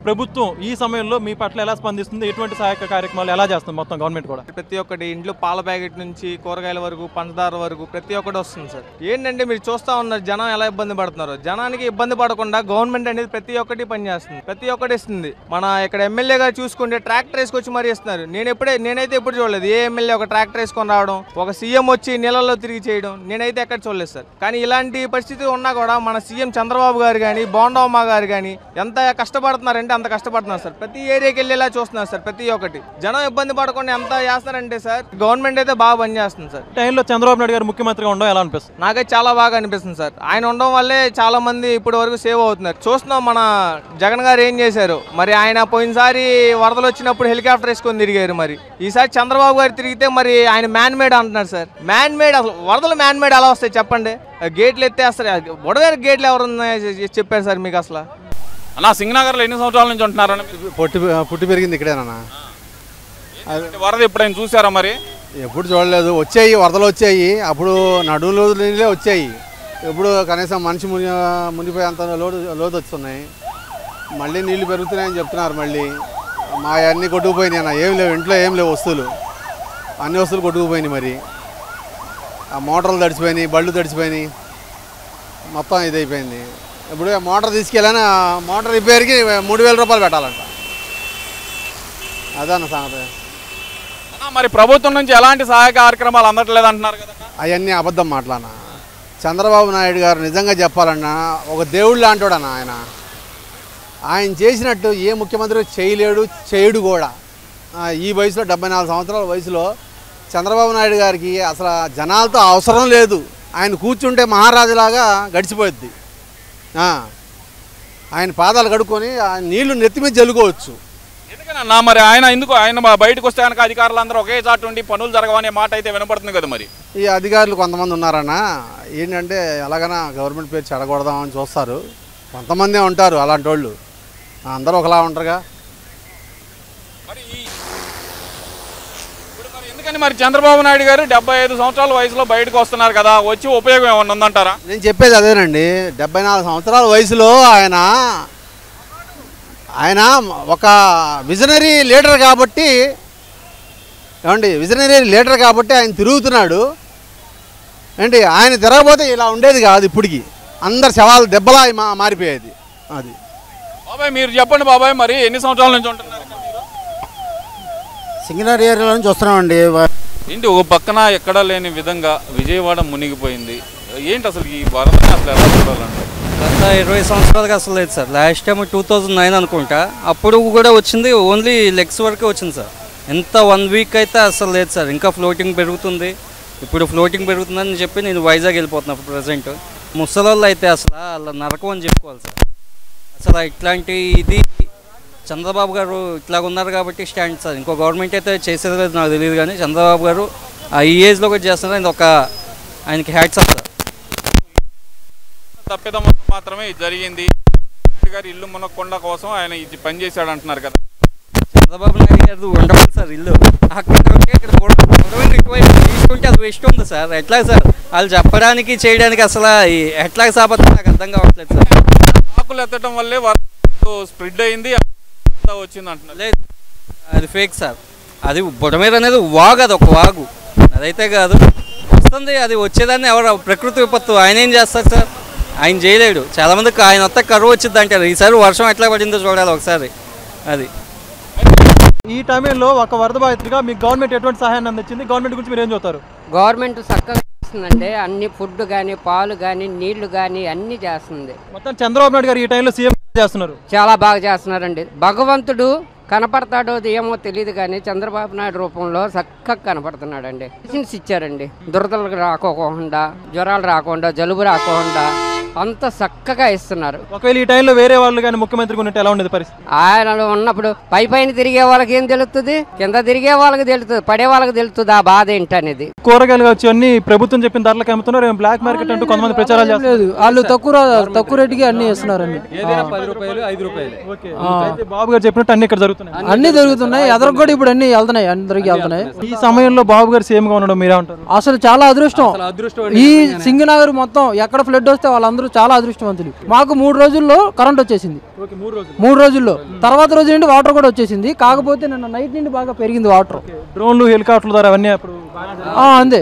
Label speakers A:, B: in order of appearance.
A: ప్రభుత్వం ఈ సమయంలో మీ పట్ల ఎలా స్పందిస్తుంది, ఎటువంటి సహాయక కార్యక్రమాలు ఎలా చేస్తుంది మొత్తం గవర్నమెంట్ కూడా?
B: ప్రతి ఒక్కటి ఇంట్లో పాల ప్యాకెట్ నుంచి కూరగాయల వరకు పంచదార వరకు ప్రతి ఒక్కటి వస్తుంది సార్. ఏంటంటే మీరు చూస్తూ ఉన్నారు జనం ఎలా ఇబ్బంది పడుతున్నారు. జనానికి ఇబ్బంది పడకుండా గవర్నమెంట్ అనేది ప్రతి ఒక్కటి పనిచేస్తుంది, ప్రతి ఒక్కటి ఇస్తుంది. మన ఇక్కడ ఎమ్మెల్యేగా చూసుకుంటే ట్రాక్టర్ వేసుకొచ్చి మరీ ఇస్తున్నారు. నేనైతే ఎప్పుడు చూడలేదు ఏ ఎమ్మెల్యే ఒక ట్రాక్టర్ వేసుకొని రావడం, ఒక సీఎం వచ్చి నీళ్ళల్లో తిరిగి చేయడం నేనైతే ఎక్కడ చూడలేదు సార్. కానీ ఇలాంటి పరిస్థితి ఉన్నా కూడా మన సీఎం చంద్రబాబు గారు కానీ బోండమ్మ గారు కానీ ఎంత కష్టపడుతున్నారంటే అంత కష్టపడుతున్నారు సార్. ప్రతి ఏరియాకి వెళ్ళేలా చూస్తున్నారు సార్. ప్రతి ఒక్కటి జనం ఇబ్బంది పడకుండా ఎంత చేస్తారంటే సార్ గవర్నమెంట్ అయితే బాగా పనిచేస్తుంది సార్.
A: టైంలో చంద్రబాబు నాయుడు గారు ముఖ్యమంత్రిగా ఉండడం ఎలా అనిపిస్తుంది?
B: నాకైతే చాలా బాగా అనిపిస్తుంది సార్. ఆయన ఉండడం వల్లే చాలా మంది ఇప్పటి వరకు సేవ్ అవుతున్నారు. చూస్తున్నాం మన జగన్ గారు ఏం చేశారు. మరి ఆయన పోయినసారి వరదలు వచ్చినప్పుడు హెలికాప్టర్ వేసుకొని తిరిగారు. మరి ఈసారి చంద్రబాబు గారు తిరిగితే మరి ఆయన మ్యాన్ మేడ్ అంటున్నారు సార్. మ్యాన్ మేడ్ అసలు వరదలు మ్యాన్ మేడ్ ఎలా వస్తాయి చెప్పండి? గేట్లు ఎత్తేస్తారు. బుడవేరు గేట్లు ఎవరు చెప్పారు సార్ మీకు అసలు?
C: అన్న సింగనగర్లో ఎన్ని సంవత్సరాల నుంచి ఉంటున్నారని?
D: పుట్టి పెరిగింది ఇక్కడేనా?
C: వరద ఎప్పుడైనా చూసారా? మరి
D: ఎప్పుడు చూడలేదు. వచ్చాయి వరదలు వచ్చాయి, అప్పుడు నడుము నీళ్ళే వచ్చాయి. ఎప్పుడు కనీసం మనిషి మునిపోయేంత లోతు వస్తున్నాయి. మళ్ళీ నీళ్లు పెరుగుతున్నాయని చెప్తున్నారు. మళ్ళీ మా అన్నీ కొట్టుకుపోయినాయి అన్న. ఏం లేవు ఇంట్లో, ఏం లేవు వస్తువులు, అన్ని వస్తువులు కొట్టుకుపోయినాయి. మరి ఆ మోటార్లు తడిచిపోయినాయి, బళ్ళు తడిచిపోయినాయి, మొత్తం ఇది అయిపోయింది. ఇప్పుడు మోటార్ తీసుకెళ్ళాను, మోటార్ రిపేర్కి 3000 రూపాయలు పెట్టాలంట. అదన్న సంగతి.
C: మరి ప్రభుత్వం నుంచి ఎలాంటి సహాయ కార్యక్రమాలు అందట్లేదు అంటున్నారు కదా?
D: అవన్నీ అబద్ధం మాట్లాడినా. చంద్రబాబు నాయుడు గారు నిజంగా చెప్పాలన్నా ఒక దేవుడు లాంటోడు అన్న. ఆయన చేసినట్టు ఏ ముఖ్యమంత్రి చేయలేడు, చేయడు కూడా. ఈ వయసులో 74 సంవత్సరాల వయసులో చంద్రబాబు నాయుడు గారికి అసలు జనాలతో అవసరం లేదు. ఆయన కూర్చుంటే మహారాజులాగా గడిచిపోద్ది. ఆయన పాదాలు కడుక్కొని నీళ్లు నెత్తి మీద జల్లుకోవచ్చు.
C: ఎందుకన్నా మరి ఆయన బయటకు వస్తే కనుక అధికారులు అందరూ ఒకే చాటు ఉండి పనులు జరగవనే మాట అయితే వినపడుతుంది కదా? మరి
D: ఈ అధికారులు కొంతమంది ఉన్నారన్న, ఏంటంటే ఎలాగైనా గవర్నమెంట్ పేరు చెడగొడదామని చూస్తారు. కొంతమందే ఉంటారు అలాంటి వాళ్ళు, అందరూ ఒకలా ఉంటారుగా.
C: మరి ఎందుకని మరి చంద్రబాబు నాయుడు గారు 75 సంవత్సరాల వయసులో బయటకు వస్తున్నారు కదా, వచ్చి ఉపయోగం ఏమన్నా ఉందంటారా?
D: నేను చెప్పేది అదేనండి. 74 సంవత్సరాల వయసులో ఆయన ఒక విజనరీ లీడర్ కాబట్టి, విజనరీ లీడర్ కాబట్టి ఆయన తిరుగుతున్నాడు. ఆయన తిరగబోతే ఇలా ఉండేది కాదు. ఇప్పటికి అందరు శవాలు దెబ్బలా మారిపోయేది. అది
C: బాబాయ్ మీరు చెప్పండి బాబాయ్, మరి ఎన్ని సంవత్సరాల నుంచి ఉంటున్నారు?
E: సింగనగర్ ఏరియాలో నుంచి వస్తున్నామండి.
C: ఏంటి ఒక పక్కన ఎక్కడా లేని విధంగా విజయవాడ మునిగిపోయింది. ఏంటి అసలు ఈ వరదని అసలు ఎలా చూడాలంటే?
F: గత 20 సంవత్సరాలుగా అసలు లేదు సార్. లాస్ట్ టైం 2009 అనుకుంటా, అప్పుడు కూడా వచ్చింది. ఓన్లీ లెగ్స్ వరకే వచ్చింది సార్. ఎంత 1 వీక్ అయితే అసలు లేదు సార్. ఇంకా ఫ్లోటింగ్ పెరుగుతుంది. ఇప్పుడు ఫ్లోటింగ్ పెరుగుతుందని చెప్పి నేను వైజాగ్ వెళ్ళిపోతున్నాను ప్రజెంట్. ముసలోళ్ళు అయితే అసలు అలా నరకం అని చెప్పుకోవాలి సార్. అసలు ఇట్లాంటి ఇది చంద్రబాబు గారు ఇట్లాగ ఉన్నారు కాబట్టి స్టాండ్ సార్. ఇంకో గవర్నమెంట్ అయితే చేసేది లేదు నాకు తెలియదు, కానీ చంద్రబాబు గారు ఈ ఏజ్లో కూడా చేస్తున్నారు. ఇది ఒక ఆయనకి హ్యాట్స్ ఆఫ్ సార్.
C: తప్పిదం మాత్రమే జరిగింది. గారు ఇల్లు మునక్కొండ కోసం ఆయన ఇది పనిచేశాడు అంటున్నారు కదా.
F: చంద్రబాబు నాయుడు గారు ఉండవాలి సార్ ఇల్లు. అక్కడ ఉంటే ఇక్కడ తీసుకుంటే అది వేస్ట్ ఉంది సార్. ఎట్లా సార్ వాళ్ళు చెప్పడానికి చేయడానికి అసలు ఎట్లా సాపత్రం నాకు అర్థం కావట్లేదు సార్.
C: ఆకులు ఎత్తడం వల్లే స్ప్రెడ్ అయింది వచ్చింది అంటున్నారు.
F: లేదు, అది ఫేక్ సార్. అది బుడమేరు అనేది వాగు, అది ఒక వాగు, అదైతే కాదు. వస్తుంది అది వచ్చేదాన్ని ఎవరు ప్రకృతి విపత్తు. ఆయన ఏం చేస్తారు సార్? ఆయన చేయలేడు. చాలామందికి ఆయన వస్తే కరువు వచ్చింది అంటారు. ఈసారి వర్షం ఎట్లా పడిందో చూడాలి ఒకసారి. అది
A: ఈ టైంలో ఒక వరద బాధితుడిగా మీకు గవర్నమెంట్ ఎటువంటి సహాయాన్ని అందించింది? గవర్నమెంట్ గురించి మీరు ఏం చెప్తారు?
G: గవర్నమెంట్ చక్కగా చేస్తుందండి. అన్ని ఫుడ్ కానీ, పాలు కానీ, నీళ్లు కానీ అన్నీ చేస్తుంది.
A: మొత్తం చంద్రబాబు నాయుడు గారు ఈ టైంలో సీఎం చేస్తున్నారు,
G: చాలా బాగా చేస్తున్నారండి. భగవంతుడు కనపడతాడో ఏమో తెలియదు, కానీ చంద్రబాబు నాయుడు రూపంలో చక్కగా కనపడుతున్నాడండి. మెడిసిన్స్ ఇచ్చారండి. దురదలు రాకోకుండా, జ్వరాలు రాకుండా, జలుబు రాకుండా అంత చక్కగా ఇస్తున్నారు.
A: ఒకవేళ ఈ టైంలో వేరే వాళ్ళు కానీ ముఖ్యమంత్రి ఉన్నట్టు ఎలా ఉండేది పరిస్థితి?
G: ఆయన ఉన్నప్పుడు పైన తిరిగే వాళ్ళకి ఏం తెలుస్తుంది, కింద తిరిగే వాళ్ళకి తెలుస్తుంది, పడే వాళ్ళకి తెలుస్తుంది ఆ బాధ ఏంటనేది.
A: కూరగాయలు వచ్చి అన్ని ప్రభుత్వం చెప్పిన ధరలకు అమ్ముతున్నారు. బ్లాక్ మార్కెట్ అంటూ కొంతమంది ప్రచారాలు చేస్తారు.
H: వాళ్ళు తక్కువ రేటుకి అన్ని ఇస్తున్నారండి.
A: 10 రూపాయలు 5 రూపాయలు. బాబు గారు చెప్పినట్టు అన్ని ఇక్కడ జరుగుతున్నాయి.
H: అన్ని జరుగుతున్నాయి. ఎదరకు కూడా ఇప్పుడు అన్ని వెళ్తున్నాయి, అందరికి వెళ్తున్నాయి.
A: ఈ సమయంలో బాబు గారు సీఎం గా ఉండడం మీరే ఉంటారు.
H: అసలు చాలా అదృష్టం. ఈ సింగనగర్ మొత్తం ఎక్కడ ఫ్లడ్ వస్తే వాళ్ళందరూ అందరూ చాలా అదృష్టవంతులు. మాకు 3 రోజుల్లో కరెంట్ వచ్చేసింది.
A: ఓకే, 3 రోజులు.
H: 3 రోజుల్లో తర్వాత రోజు నుండి వాటర్ కూడా వచ్చేసింది. కాకపోతే నిన్న నైట్ నుండి బాగా పెరిగింది వాటర్.
A: డ్రోన్లు, హెలికాప్టర్ల ద్వారా అవన్నీ అప్పుడు
H: అంతే.